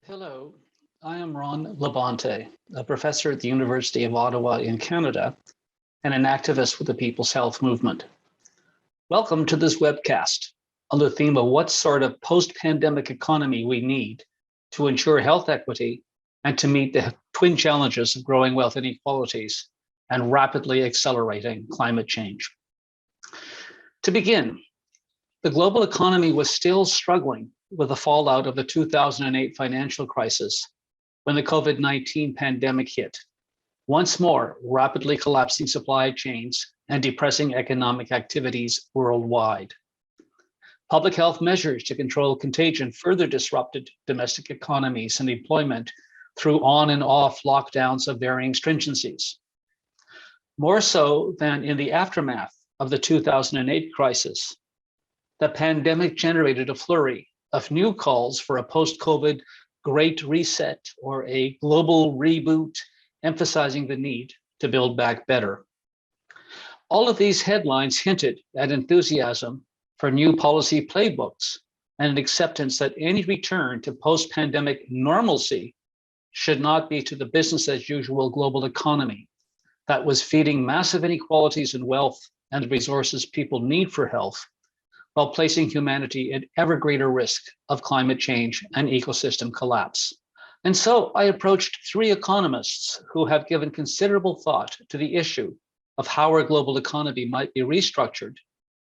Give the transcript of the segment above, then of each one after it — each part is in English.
Hello, I am Ron Labonte, a professor at the University of Ottawa in Canada and an activist with the People's Health Movement. Welcome to this webcast on the theme of what sort of post-pandemic economy we need to ensure health equity and to meet the twin challenges of growing wealth inequalities and rapidly accelerating climate change. To begin, the global economy was still struggling with the fallout of the 2008 financial crisis when the COVID-19 pandemic hit. Once more, rapidly collapsing supply chains and depressing economic activities worldwide. Public health measures to control contagion further disrupted domestic economies and employment through on and off lockdowns of varying stringencies. More so than in the aftermath of the 2008 crisis, the pandemic generated a flurry of new calls for a post-COVID great reset or a global reboot, emphasizing the need to build back better. All of these headlines hinted at enthusiasm for new policy playbooks and an acceptance that any return to post-pandemic normalcy should not be to the business as usual global economy that was feeding massive inequalities in wealth and the resources people need for health, while placing humanity at ever greater risk of climate change and ecosystem collapse. And so I approached three economists who have given considerable thought to the issue of how our global economy might be restructured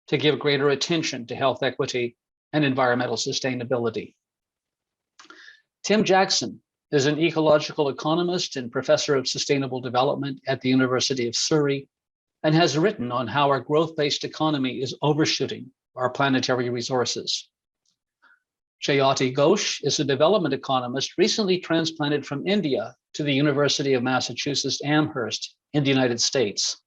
to give greater attention to health equity and environmental sustainability. Tim Jackson is an ecological economist and professor of sustainable development at the University of Surrey and has written on how our growth-based economy is overshooting our planetary resources. Jayati Ghosh is a development economist recently transplanted from India to the University of Massachusetts Amherst in the United States.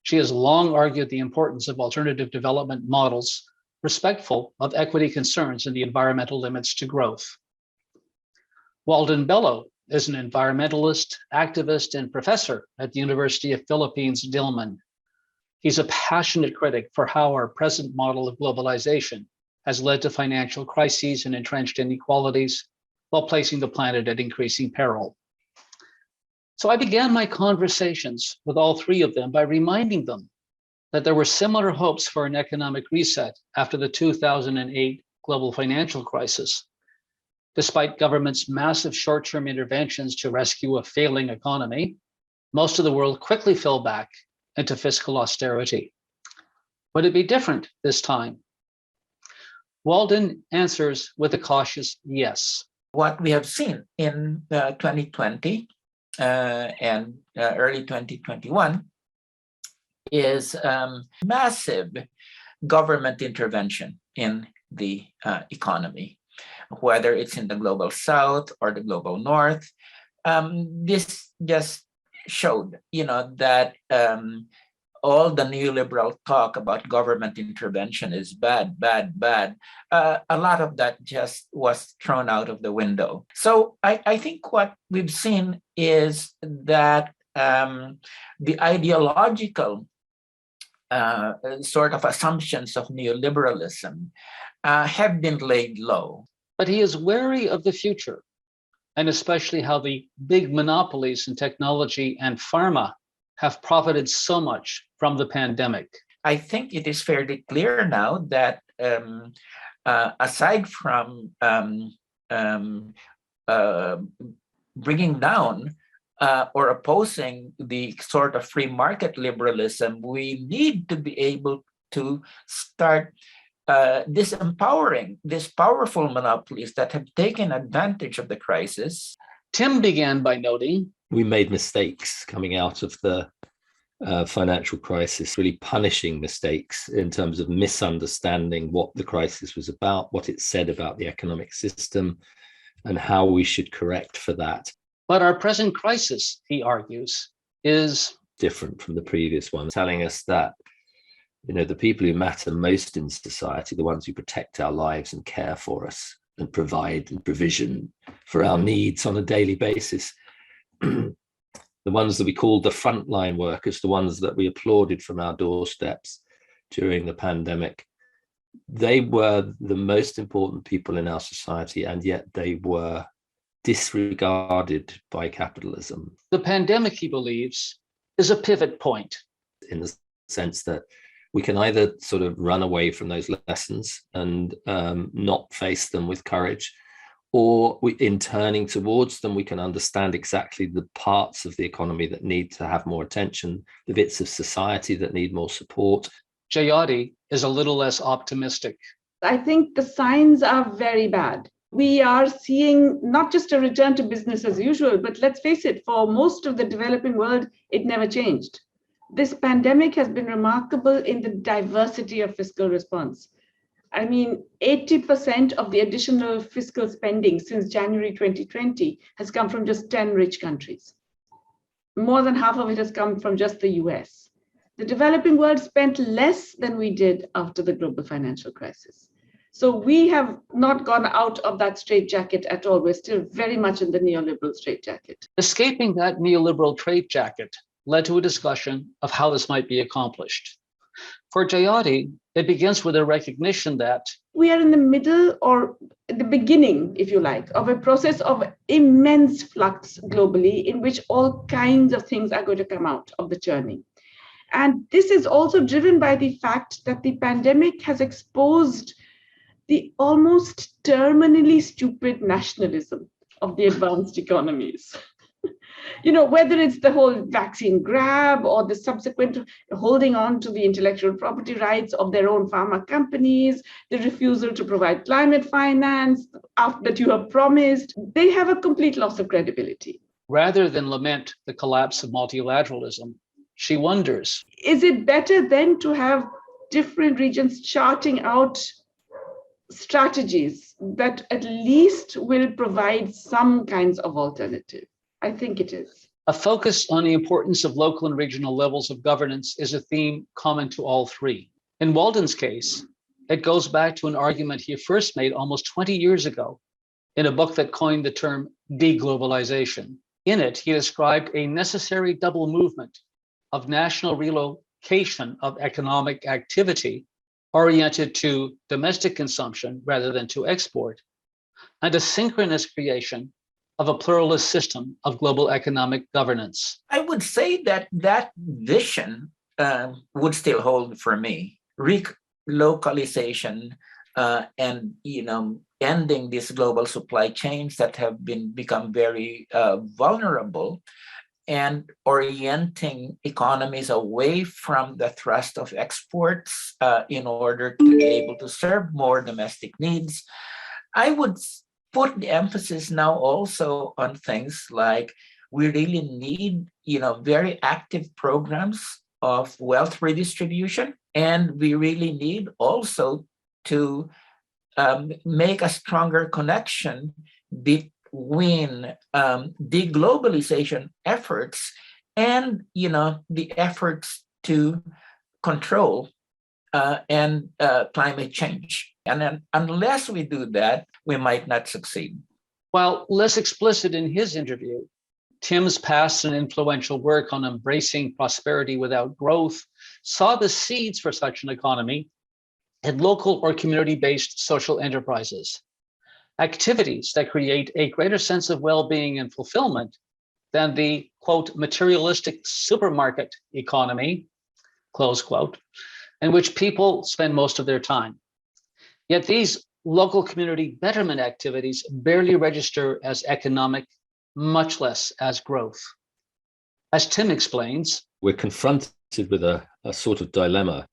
She has long argued the importance of alternative development models respectful of equity concerns and the environmental limits to growth. Walden Bello is an environmentalist, activist, and professor at the University of Philippines, Diliman. He's a passionate critic for how our present model of globalization has led to financial crises and entrenched inequalities while placing the planet at increasing peril. So I began my conversations with all three of them by reminding them that there were similar hopes for an economic reset after the 2008 global financial crisis. Despite government's massive short-term interventions to rescue a failing economy, most of the world quickly fell back into fiscal austerity. Would it be different this time? Walden answers with a cautious yes. What we have seen in 2020 and early 2021 is massive government intervention in the economy, whether it's in the global south or the global north. This just showed, that all the neoliberal talk about government intervention is bad. A lot of that just was thrown out of the window. So I think what we've seen is that the ideological sort of assumptions of neoliberalism have been laid low. But he is wary of the future, and especially how the big monopolies in technology and pharma have profited so much from the pandemic. I think it is fairly clear now that aside from bringing down or opposing the sort of free market liberalism, we need to be able to start disempowering these powerful monopolies that have taken advantage of the crisis. Tim began by noting, we made mistakes coming out of the financial crisis, really punishing mistakes in terms of misunderstanding what the crisis was about, what it said about the economic system, and how we should correct for that. But our present crisis, he argues, is different from the previous one, telling us that the people who matter most in society, the ones who protect our lives and care for us and provide and provision for our needs on a daily basis, the ones that we called the frontline workers, the ones that we applauded from our doorsteps during the pandemic, they were the most important people in our society, and yet they were disregarded by capitalism. The pandemic, he believes, is a pivot point. In the sense that we can either sort of run away from those lessons and not face them with courage, or in turning towards them, we can understand exactly the parts of the economy that need to have more attention, the bits of society that need more support. Jayati is a little less optimistic. I think the signs are very bad. We are seeing not just a return to business as usual, but let's face it, for most of the developing world, it never changed. This pandemic has been remarkable in the diversity of fiscal response. I mean, 80% of the additional fiscal spending since January 2020 has come from just 10 rich countries. More than half of it has come from just the US. The developing world spent less than we did after the global financial crisis. So we have not gone out of that straitjacket at all. We're still very much in the neoliberal straitjacket. Escaping that neoliberal straitjacket led to a discussion of how this might be accomplished. For Jayati, it begins with a recognition that we are in the middle, or the beginning, if you like, of a process of immense flux globally in which all kinds of things are going to come out of the churning. And this is also driven by the fact that the pandemic has exposed the almost terminally stupid nationalism of the advanced economies. Whether it's the whole vaccine grab or the subsequent holding on to the intellectual property rights of their own pharma companies, the refusal to provide climate finance that you have promised, they have a complete loss of credibility. Rather than lament the collapse of multilateralism, she wonders, is it better then to have different regions charting out strategies that at least will provide some kinds of alternative? I think it is. A focus on the importance of local and regional levels of governance is a theme common to all three. In Walden's case, it goes back to an argument he first made almost 20 years ago in a book that coined the term deglobalization. In it, he described a necessary double movement of national relocation of economic activity oriented to domestic consumption rather than to export, and a synchronous creation of a pluralist system of global economic governance. I would say that vision would still hold for me. Relocalization and ending these global supply chains that have become very vulnerable, and orienting economies away from the thrust of exports in order to be able to serve more domestic needs. I would put the emphasis now also on things like we really need, very active programs of wealth redistribution, and we really need also to make a stronger connection between deglobalization efforts and the efforts to control and climate change. And then unless we do that, we might not succeed. While less explicit in his interview, Tim's past and influential work on embracing prosperity without growth saw the seeds for such an economy in local or community-based social enterprises, activities that create a greater sense of well-being and fulfillment than the, quote, materialistic supermarket economy, close quote, in which people spend most of their time. Yet these local community betterment activities barely register as economic, much less as growth. As Tim explains, we're confronted with a sort of dilemma.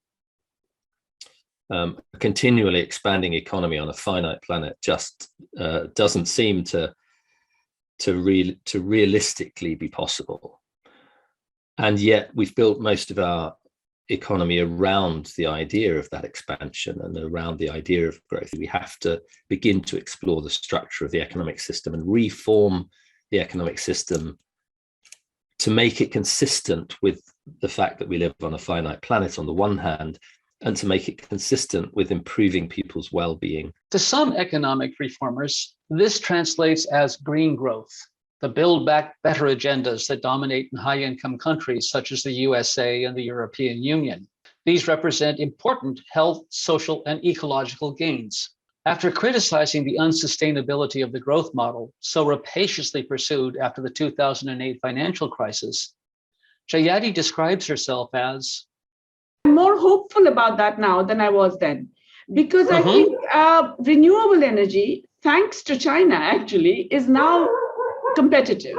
A continually expanding economy on a finite planet just doesn't seem to realistically be possible. And yet we've built most of our economy around the idea of that expansion and around the idea of growth. We have to begin to explore the structure of the economic system and reform the economic system to make it consistent with the fact that we live on a finite planet on the one hand, and to make it consistent with improving people's well-being. To some economic reformers, this translates as green growth, the Build Back Better agendas that dominate in high-income countries such as the USA and the European Union. These represent important health, social, and ecological gains. After criticizing the unsustainability of the growth model so rapaciously pursued after the 2008 financial crisis, Jayati describes herself as, I'm more hopeful about that now than I was then, because I think renewable energy, thanks to China actually, is now competitive.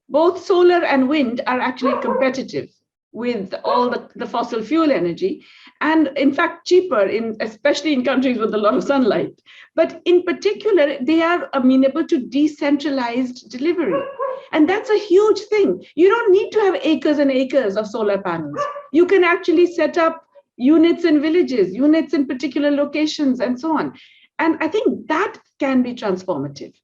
Both solar and wind are actually competitive with all the fossil fuel energy, and in fact cheaper, especially in countries with a lot of sunlight. But in particular, they are amenable to decentralized delivery. And that's a huge thing. You don't need to have acres and acres of solar panels. You can actually set up units in villages, units in particular locations, and so on. And I think that can be transformative.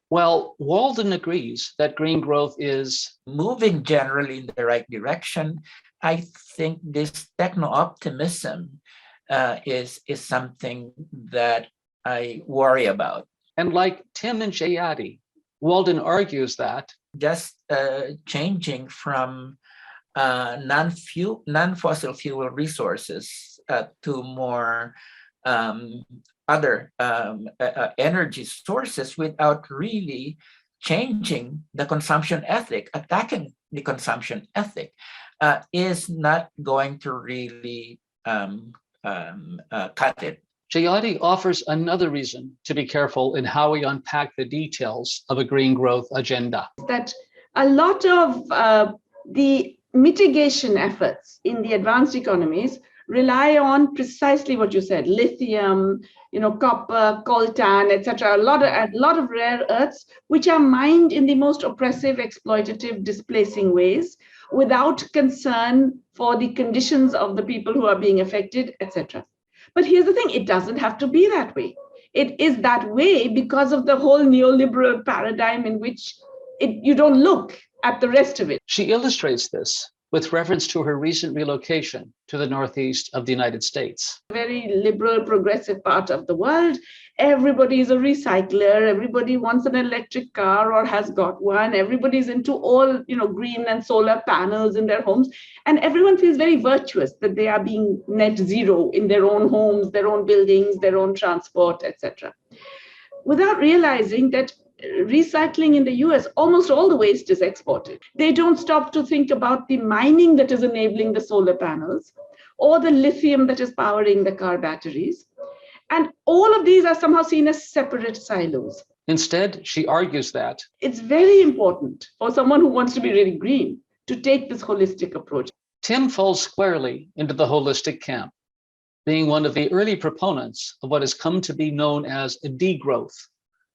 well, Walden agrees that green growth is moving generally in the right direction. I think this techno-optimism is something that I worry about. And like Tim and Jayati, Walden argues that just changing from non-fossil fuel resources to more other energy sources without really changing the consumption ethic, attacking the consumption ethic, is not going to really cut it. Jayati offers another reason to be careful in how we unpack the details of a green growth agenda. That a lot of the mitigation efforts in the advanced economies rely on precisely what you said: lithium, copper, coltan, etc. A lot of rare earths, which are mined in the most oppressive, exploitative, displacing ways, without concern for the conditions of the people who are being affected, etc. But here's the thing: it doesn't have to be that way. It is that way because of the whole neoliberal paradigm in which you don't look at the rest of it. She illustrates this with reference to her recent relocation to the northeast of the United States. Very liberal, progressive part of the world. Everybody is a recycler. Everybody wants an electric car or has got one. Everybody's into all, green and solar panels in their homes. And everyone feels very virtuous that they are being net zero in their own homes, their own buildings, their own transport, etc. Without realizing that recycling in the US, almost all the waste is exported. They don't stop to think about the mining that is enabling the solar panels or the lithium that is powering the car batteries. And all of these are somehow seen as separate silos. Instead, she argues that it's very important for someone who wants to be really green to take this holistic approach. Tim falls squarely into the holistic camp, being one of the early proponents of what has come to be known as a degrowth,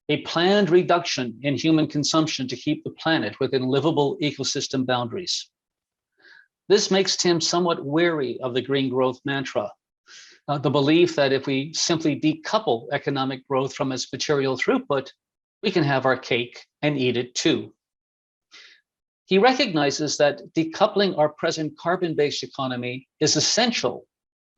a planned reduction in human consumption to keep the planet within livable ecosystem boundaries. This makes Tim somewhat wary of the green growth mantra, the belief that if we simply decouple economic growth from its material throughput, we can have our cake and eat it too. He recognizes that decoupling our present carbon-based economy is essential,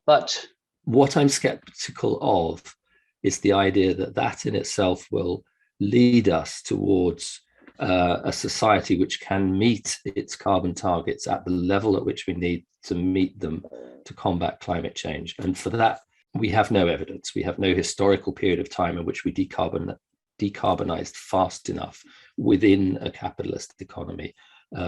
but what I'm skeptical of is the idea that that in itself will lead us towards a society which can meet its carbon targets at the level at which we need to meet them to combat climate change. And for that, we have no evidence. We have no historical period of time in which we decarbonized fast enough within a capitalist economy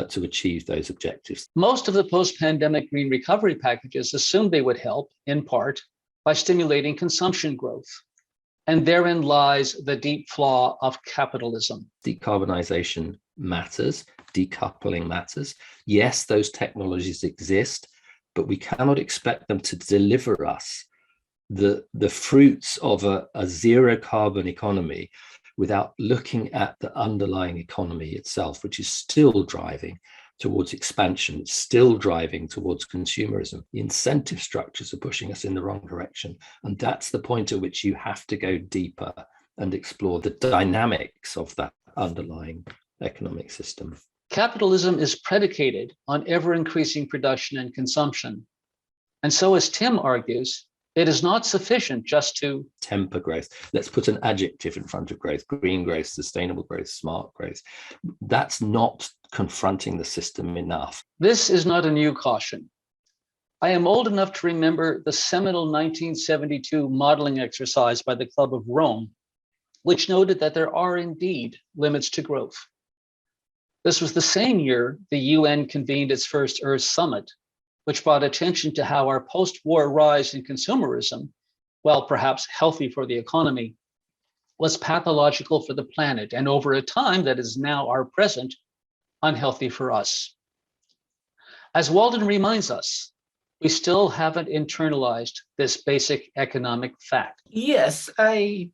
to achieve those objectives. Most of the post-pandemic green recovery packages assumed they would help, in part, by stimulating consumption growth. And therein lies the deep flaw of capitalism. Decarbonization matters, decoupling matters. Yes, those technologies exist, but we cannot expect them to deliver us the fruits of a zero carbon economy without looking at the underlying economy itself, which is still driving towards expansion, it's still driving towards consumerism. The incentive structures are pushing us in the wrong direction. And that's the point at which you have to go deeper and explore the dynamics of that underlying economic system. Capitalism is predicated on ever-increasing production and consumption. And so, as Tim argues, it is not sufficient just to temper growth. Let's put an adjective in front of growth: green growth, sustainable growth, smart growth. That's not confronting the system enough. This is not a new caution. I am old enough to remember the seminal 1972 modeling exercise by the Club of Rome, which noted that there are indeed limits to growth. This was the same year the UN convened its first Earth Summit, which brought attention to how our post-war rise in consumerism, while perhaps healthy for the economy, was pathological for the planet, and over a time that is now our present, unhealthy for us. As Walden reminds us, we still haven't internalized this basic economic fact. Yes, I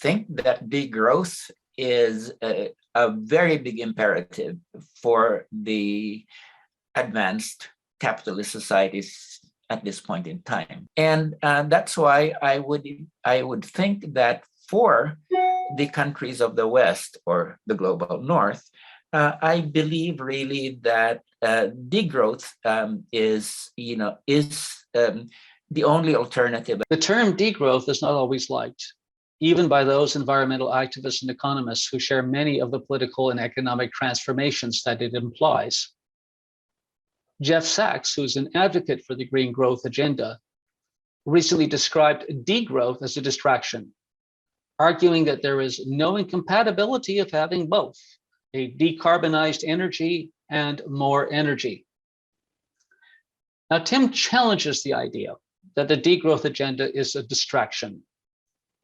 think that degrowth is a very big imperative for the advanced capitalist societies at this point in time. And that's why I would think that for the countries of the West or the global North, I believe really that degrowth is the only alternative. The term degrowth is not always liked, even by those environmental activists and economists who share many of the political and economic transformations that it implies. Jeff Sachs, who's an advocate for the green growth agenda, recently described degrowth as a distraction, arguing that there is no incompatibility of having both a decarbonized energy and more energy. Now, Tim challenges the idea that the degrowth agenda is a distraction.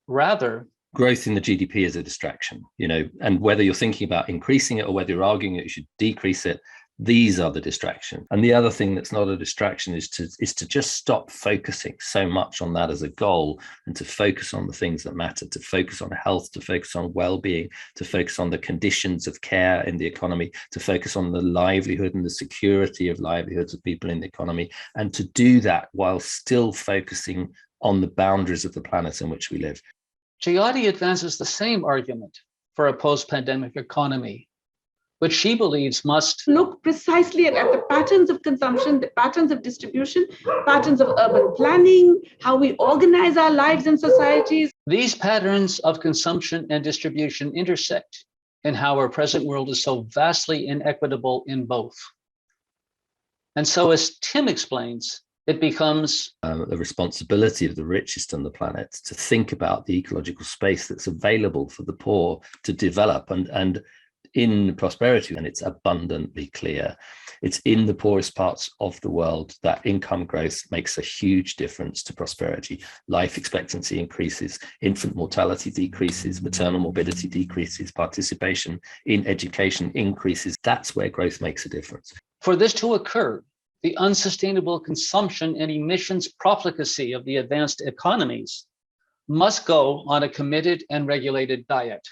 Rather, growth in the GDP is a distraction, and whether you're thinking about increasing it or whether you're arguing that you should decrease it, these are the distraction. And the other thing that's not a distraction is to just stop focusing so much on that as a goal and to focus on the things that matter, to focus on health, to focus on well-being, to focus on the conditions of care in the economy, to focus on the livelihood and the security of livelihoods of people in the economy, and to do that while still focusing on the boundaries of the planet in which we live. Jayati advances the same argument for a post-pandemic economy, which she believes must look precisely at the patterns of consumption, the patterns of distribution, patterns of urban planning, how we organize our lives and societies. These patterns of consumption and distribution intersect in how our present world is so vastly inequitable in both. And so, as Tim explains, it becomes the responsibility of the richest on the planet to think about the ecological space that's available for the poor to develop. And in prosperity, and it's abundantly clear, it's in the poorest parts of the world that income growth makes a huge difference to prosperity. Life expectancy increases, infant mortality decreases, maternal morbidity decreases, participation in education increases. That's where growth makes a difference. For this to occur, the unsustainable consumption and emissions profligacy of the advanced economies must go on a committed and regulated diet.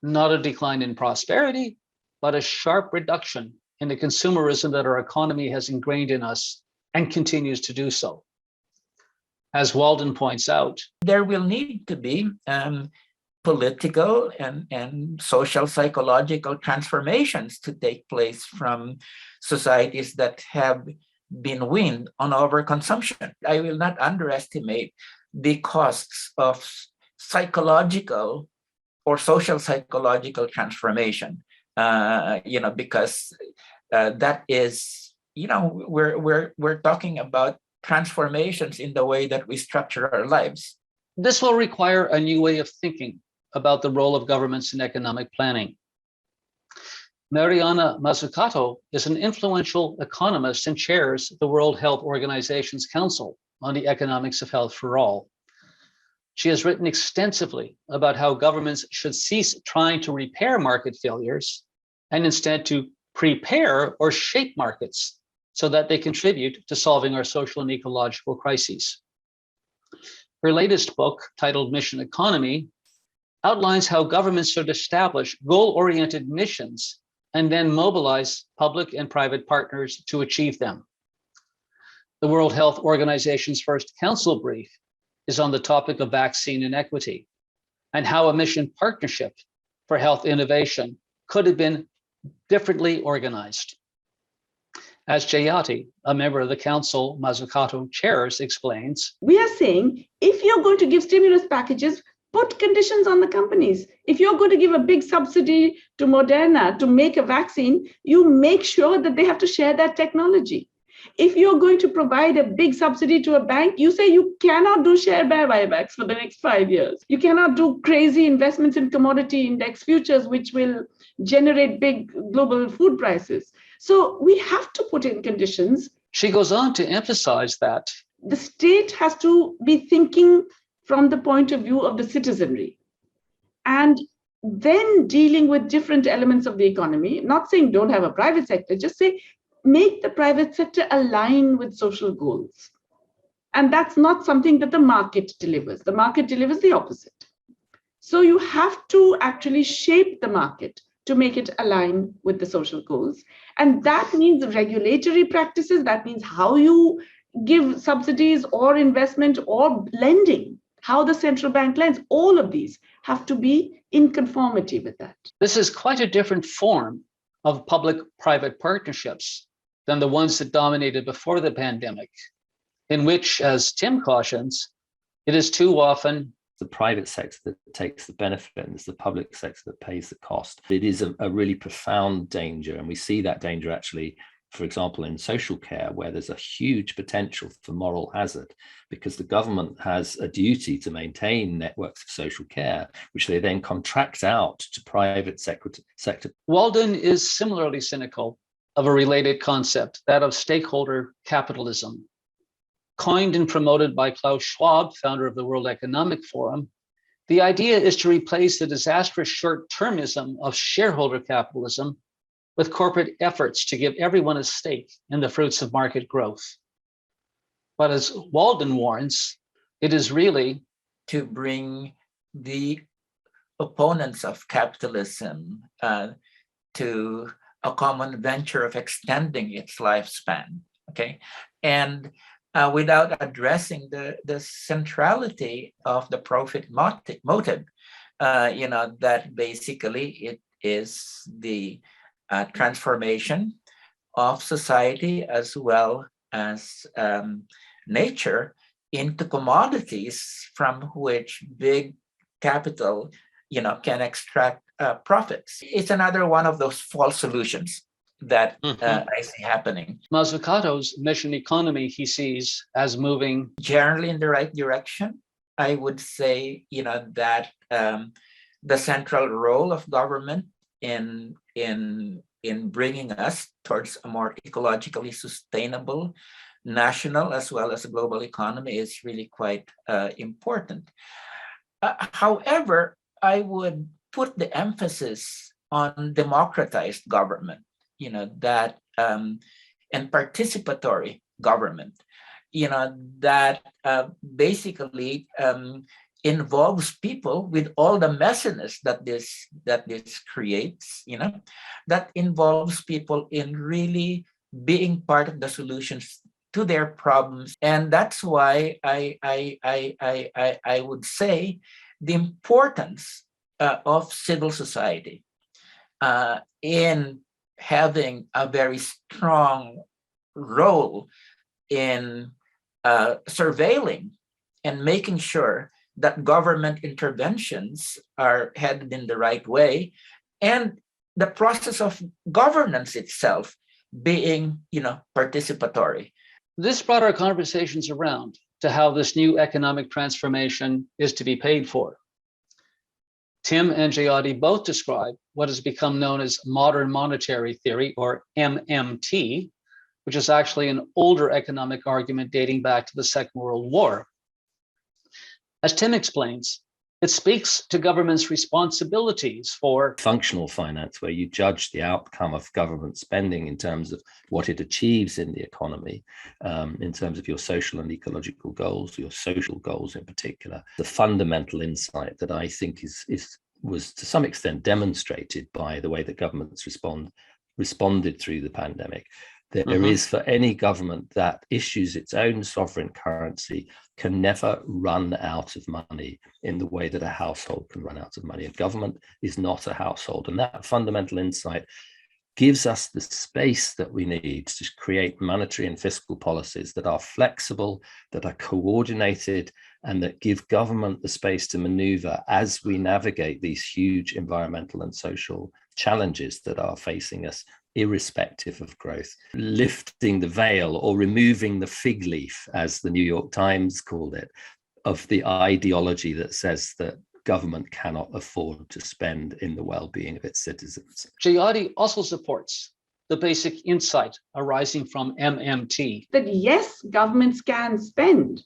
Not a decline in prosperity, but a sharp reduction in the consumerism that our economy has ingrained in us and continues to do so. As Walden points out, there will need to be political and social psychological transformations to take place from societies that have been weaned on overconsumption. I will not underestimate the costs of psychological or social psychological transformation, because that is, we're talking about transformations in the way that we structure our lives. This will require a new way of thinking about the role of governments in economic planning. Mariana Mazzucato is an influential economist and chairs the World Health Organization's Council on the Economics of Health for All. She has written extensively about how governments should cease trying to repair market failures and instead to prepare or shape markets so that they contribute to solving our social and ecological crises. Her latest book, titled Mission Economy, outlines how governments should establish goal-oriented missions and then mobilize public and private partners to achieve them. The World Health Organization's first council brief is on the topic of vaccine inequity and how a mission partnership for health innovation could have been differently organized. As Jayati, a member of the council Mazzucato chairs, explains, we are saying if you're going to give stimulus packages, put conditions on the companies. If you're going to give a big subsidy to Moderna to make a vaccine, you make sure that they have to share that technology. If you're going to provide a big subsidy to a bank, you say you cannot do share buybacks for the next 5 years. You cannot do crazy investments in commodity index futures, which will generate big global food prices. So we have to put in conditions. She goes on to emphasize that the state has to be thinking from the point of view of the citizenry, and then dealing with different elements of the economy, not saying don't have a private sector, just say make the private sector align with social goals. And that's not something that the market delivers. The market delivers the opposite. So you have to actually shape the market to make it align with the social goals. And that means regulatory practices, that means how you give subsidies or investment or lending, how the central bank lends, all of these have to be in conformity with that. this is quite a different form of public-private partnerships than the ones that dominated before the pandemic, in which, as Tim cautions, it is too often the private sector that takes the benefit and it's the public sector that pays the cost. It is a really profound danger. And we see that danger actually, for example, in social care, where there's a huge potential for moral hazard because the government has a duty to maintain networks of social care, which they then contract out to private sector. Walden is similarly cynical of a related concept, that of stakeholder capitalism. Coined and promoted by Klaus Schwab, founder of the World Economic Forum, the idea is to replace the disastrous short-termism of shareholder capitalism with corporate efforts to give everyone a stake in the fruits of market growth. But as Walden warns, it is really to bring the opponents of capitalism to a common venture of extending its lifespan, okay? And without addressing the centrality of the profit motive, that basically it is the transformation of society as well as nature into commodities from which big capital, can extract profits. It's another one of those false solutions that I see happening. Mazzucato's mission economy he sees as moving generally in the right direction. I would say, that the central role of government in bringing us towards a more ecologically sustainable national as well as a global economy is really quite important. However, I would put the emphasis on democratized government, that and participatory government, that basically involves people with all the messiness that this creates, that involves people in really being part of the solutions to their problems. And that's why I would say the importance of civil society in having a very strong role in surveilling and making sure that government interventions are headed in the right way, and the process of governance itself being, participatory. This brought our conversations around to how this new economic transformation is to be paid for. Tim and Jayati both describe what has become known as modern monetary theory, or MMT, which is actually an older economic argument dating back to the Second World War. As Tim explains, it speaks to government's responsibilities for functional finance, where you judge the outcome of government spending in terms of what it achieves in the economy, in terms of your social and ecological goals, your social goals in particular. The fundamental insight that I think was to some extent demonstrated by the way that governments responded through the pandemic. There is, for any government that issues its own sovereign currency, can never run out of money in the way that a household can run out of money. A government is not a household. And that fundamental insight gives us the space that we need to create monetary and fiscal policies that are flexible, that are coordinated, and that give government the space to maneuver as we navigate these huge environmental and social challenges that are facing us irrespective of growth, lifting the veil or removing the fig leaf, as the New York Times called it, of the ideology that says that government cannot afford to spend in the well-being of its citizens. Jayati also supports the basic insight arising from MMT. That yes, governments can spend,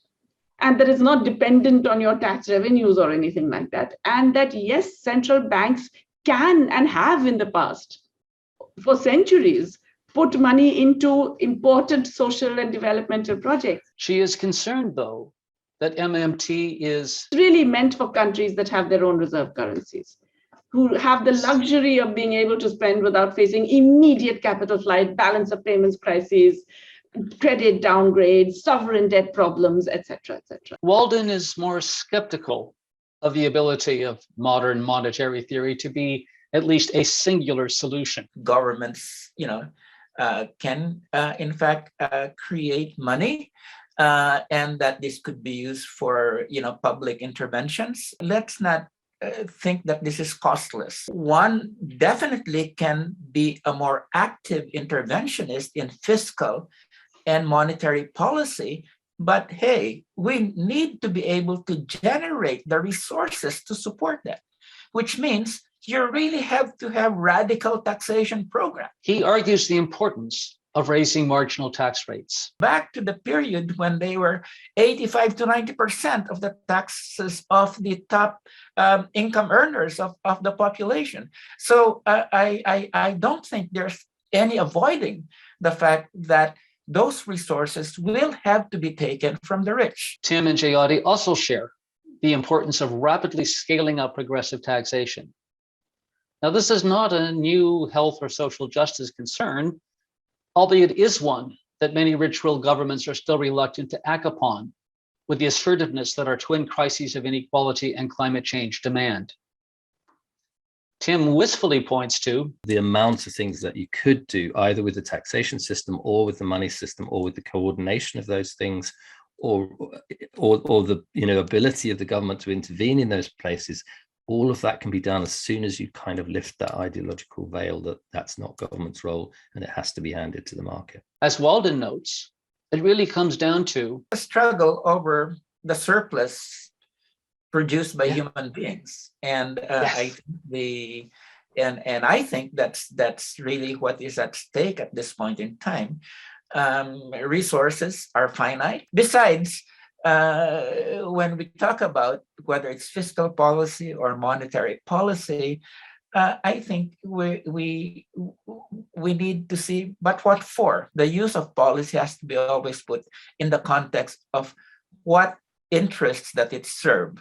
and that is not dependent on your tax revenues or anything like that. And that yes, central banks can and have in the past, for centuries, put money into important social and developmental projects. She is concerned, though, that MMT is really meant for countries that have their own reserve currencies, who have the luxury of being able to spend without facing immediate capital flight, balance of payments crises, credit downgrades, sovereign debt problems, etc., etc. Walden is more skeptical of the ability of modern monetary theory to be at least a singular solution. Governments, can in fact create money, and that this could be used for public interventions. Let's not think that this is costless. One definitely can be a more active interventionist in fiscal and monetary policy, but hey, we need to be able to generate the resources to support that, which means you really have to have radical taxation program. He argues the importance of raising marginal tax rates. Back to the period when they were 85 to 90% of the taxes of the top income earners of the population. So I don't think there's any avoiding the fact that those resources will have to be taken from the rich. Tim and Jayati also share the importance of rapidly scaling up progressive taxation. Now, this is not a new health or social justice concern, albeit it is one that many rich world governments are still reluctant to act upon with the assertiveness that our twin crises of inequality and climate change demand. Tim wistfully points to the amount of things that you could do either with the taxation system or with the money system or with the coordination of those things or the ability of the government to intervene in those places. All of that can be done as soon as you kind of lift that ideological veil that that's not government's role and it has to be handed to the market. As Walden notes, it really comes down to a struggle over the surplus produced by human beings, and I think that's really what is at stake at this point in time. Resources are finite. Besides, when we talk about whether it's fiscal policy or monetary policy, I think we need to see, but what for? The use of policy has to be always put in the context of what interests that it serves.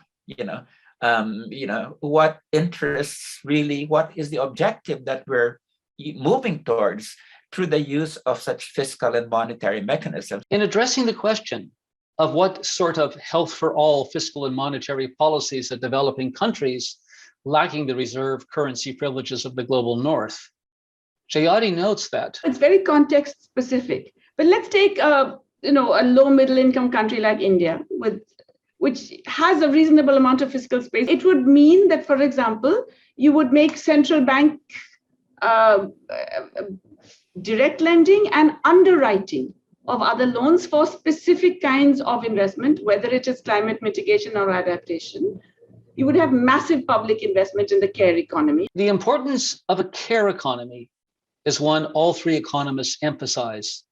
What interests really, what is the objective that we're moving towards through the use of such fiscal and monetary mechanisms. In addressing the question of what sort of health for all fiscal and monetary policies are developing countries lacking the reserve currency privileges of the global north, Jayati notes that it's very context specific. But let's take a low middle income country like India, which has a reasonable amount of fiscal space. It would mean that, for example, you would make central bank direct lending and underwriting of other loans for specific kinds of investment, whether it is climate mitigation or adaptation. You would have massive public investment in the care economy. The importance of a care economy is one all three economists emphasize,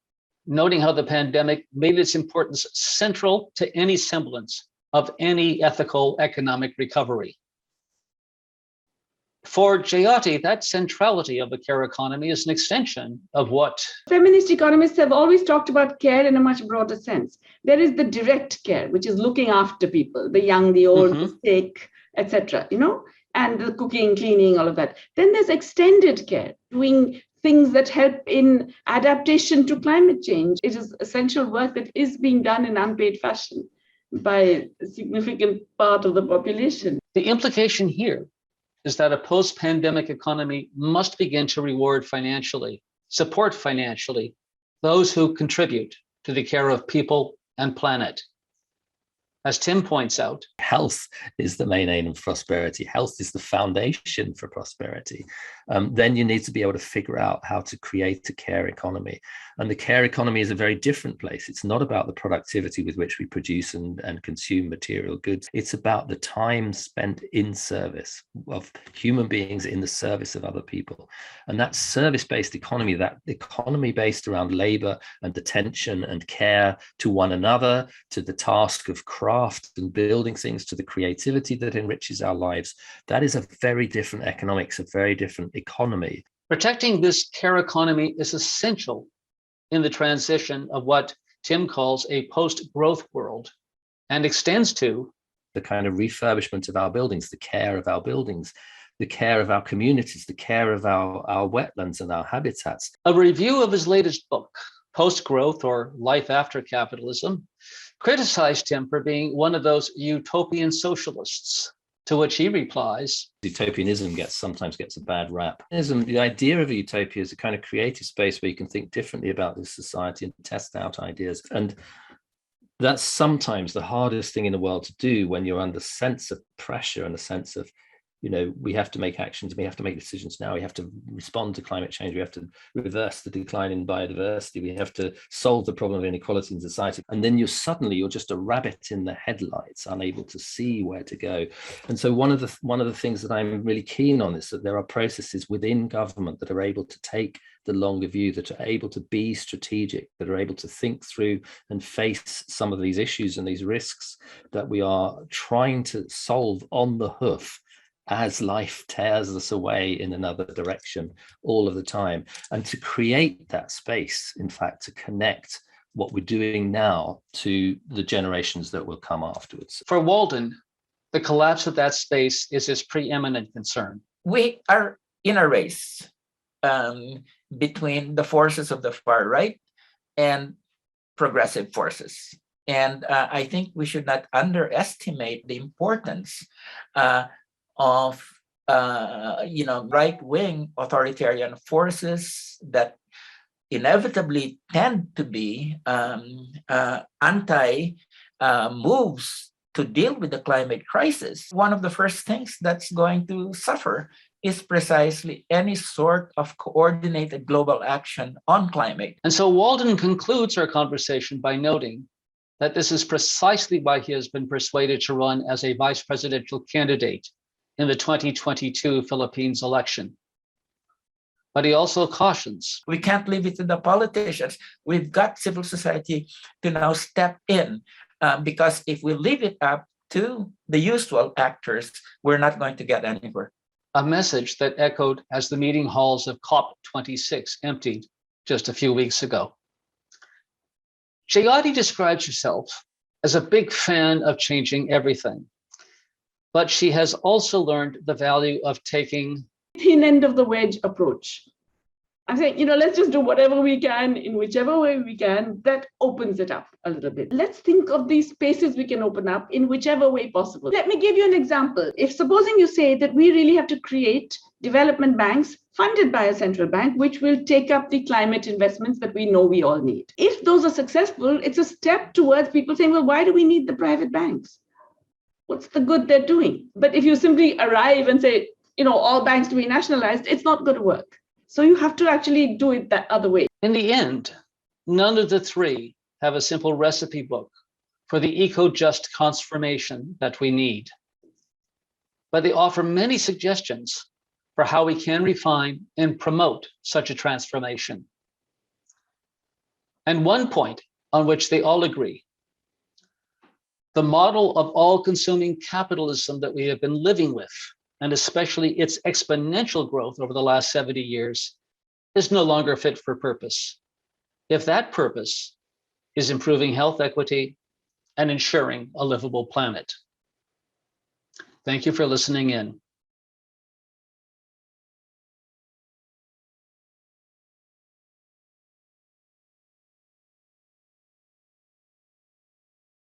noting how the pandemic made its importance central to any semblance of any ethical economic recovery. For Jayati, that centrality of the care economy is an extension of what feminist economists have always talked about care in a much broader sense. There is the direct care, which is looking after people, the young, the old, the sick, etc., and the cooking, cleaning, all of that. Then there's extended care, doing things that help in adaptation to climate change. It is essential work that is being done in unpaid fashion by a significant part of the population. The implication here is that a post-pandemic economy must begin to reward financially, support financially, those who contribute to the care of people and planet. As Tim points out, health is the main aim of prosperity. Health is the foundation for prosperity. Then you need to be able to figure out how to create a care economy. And the care economy is a very different place. It's not about the productivity with which we produce and consume material goods. It's about the time spent in service of human beings in the service of other people. And that service-based economy, that economy based around labor and attention and care to one another, to the task of craft and building things, to the creativity that enriches our lives, that is a very different economics, a very different economy. Protecting this care economy is essential in the transition of what Tim calls a post-growth world and extends to the kind of refurbishment of our buildings, the care of our buildings, the care of our communities, the care of our wetlands and our habitats. A review of his latest book, Post-Growth or Life After Capitalism, criticized him for being one of those utopian socialists, to which he replies, utopianism sometimes gets a bad rap. The idea of a utopia is a kind of creative space where you can think differently about this society and test out ideas. And that's sometimes the hardest thing in the world to do when you're under a sense of pressure and a sense of, we have to make actions, we have to make decisions now, we have to respond to climate change, we have to reverse the decline in biodiversity, we have to solve the problem of inequality in society. And then you're just a rabbit in the headlights, unable to see where to go. And so one of the things that I'm really keen on is that there are processes within government that are able to take the longer view, that are able to be strategic, that are able to think through and face some of these issues and these risks that we are trying to solve on the hoof as life tears us away in another direction all of the time. And to create that space, in fact, to connect what we're doing now to the generations that will come afterwards. For Walden, the collapse of that space is his preeminent concern. We are in a race between the forces of the far right and progressive forces. And I think we should not underestimate the importance of right-wing authoritarian forces that inevitably tend to be anti moves to deal with the climate crisis. One of the first things that's going to suffer is precisely any sort of coordinated global action on climate. And so Walden concludes our conversation by noting that this is precisely why he has been persuaded to run as a vice presidential candidate in the 2022 Philippines election. But he also cautions, we can't leave it to the politicians. We've got civil society to now step in, because if we leave it up to the usual actors, we're not going to get anywhere. A message that echoed as the meeting halls of COP26 emptied just a few weeks ago. Jayati describes herself as a big fan of changing everything, but she has also learned the value of taking thin end of the wedge approach. I'm saying, let's just do whatever we can in whichever way we can. That opens it up a little bit. Let's think of these spaces we can open up in whichever way possible. Let me give you an example. If supposing you say that we really have to create development banks funded by a central bank, which will take up the climate investments that we know we all need. If those are successful, it's a step towards people saying, well, why do we need the private banks? What's the good they're doing? But if you simply arrive and say, all banks to be nationalized, it's not going to work. So you have to actually do it that other way. In the end, none of the three have a simple recipe book for the eco-just transformation that we need. But they offer many suggestions for how we can refine and promote such a transformation. And one point on which they all agree, the model of all-consuming capitalism that we have been living with, and especially its exponential growth over the last 70 years, is no longer fit for purpose, if that purpose is improving health equity and ensuring a livable planet. Thank you for listening in.